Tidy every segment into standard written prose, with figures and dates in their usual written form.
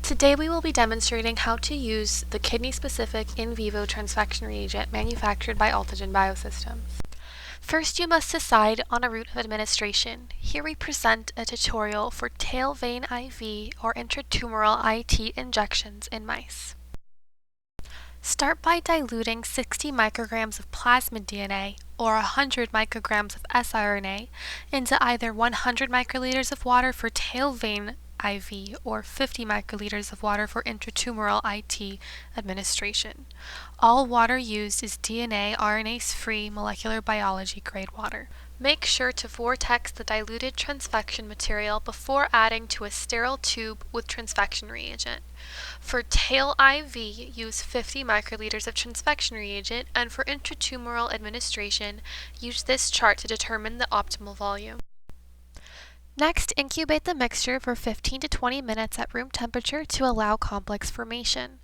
Today we will be demonstrating how to use the kidney-specific in vivo transfection reagent manufactured by Altogen Biosystems. First, you must decide on a route of administration. Here we present a tutorial for tail vein IV or intratumoral IT injections in mice. Start by diluting 60 micrograms of plasmid DNA or 100 micrograms of siRNA into either 100 microliters of water for tail vein IV or 50 microliters of water for intratumoral IT administration. All water used is DNA RNase-free molecular biology grade water. Make sure to vortex the diluted transfection material before adding to a sterile tube with transfection reagent. For tail IV, use 50 microliters of transfection reagent, and for intratumoral administration, use this chart to determine the optimal volume. Next, incubate the mixture for 15 to 20 minutes at room temperature to allow complex formation.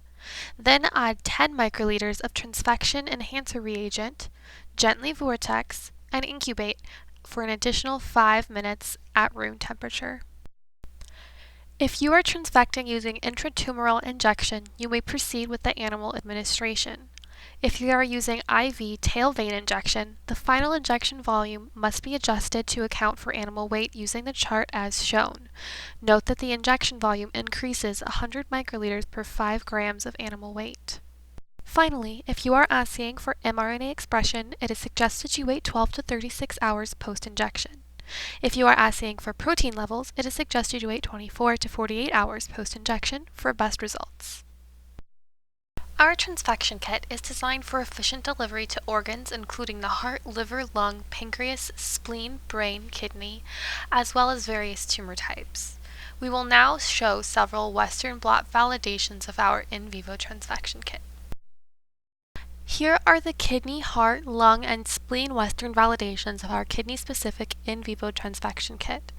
Then add 10 microliters of transfection enhancer reagent, gently vortex, and incubate for an additional 5 minutes at room temperature. If you are transfecting using intratumoral injection, you may proceed with the animal administration. If you are using IV tail vein injection, the final injection volume must be adjusted to account for animal weight using the chart as shown. Note that the injection volume increases 100 microliters per 5 grams of animal weight. Finally, if you are assaying for mRNA expression, it is suggested you wait 12 to 36 hours post-injection. If you are assaying for protein levels, it is suggested you wait 24 to 48 hours post-injection for best results. Our transfection kit is designed for efficient delivery to organs including the heart, liver, lung, pancreas, spleen, brain, kidney, as well as various tumor types. We will now show several Western blot validations of our in vivo transfection kit. Here are the kidney, heart, lung, and spleen Western validations of our kidney-specific in vivo transfection kit.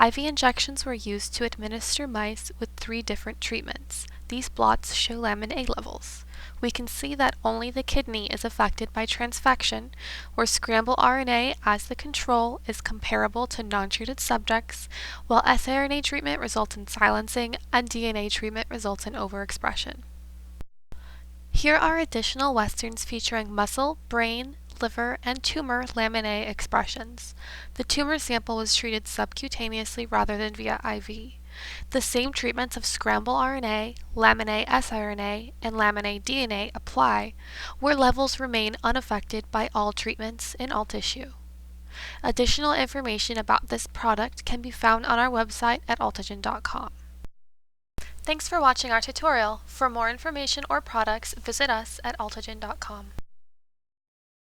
IV injections were used to administer mice with 3 different treatments. These blots show lamin A levels. We can see that only the kidney is affected by transfection, where scramble RNA as the control is comparable to non-treated subjects, while siRNA treatment results in silencing and DNA treatment results in overexpression. Here are additional Westerns featuring muscle, brain, liver, and tumor lamin A expressions. The tumor sample was treated subcutaneously rather than via IV. The same treatments of scramble RNA, lamin A siRNA, and lamin A DNA apply, where levels remain unaffected by all treatments in all tissue. Additional information about this product can be found on our website at altogen.com. Thanks for watching our tutorial. For more information or products, visit us at altogen.com.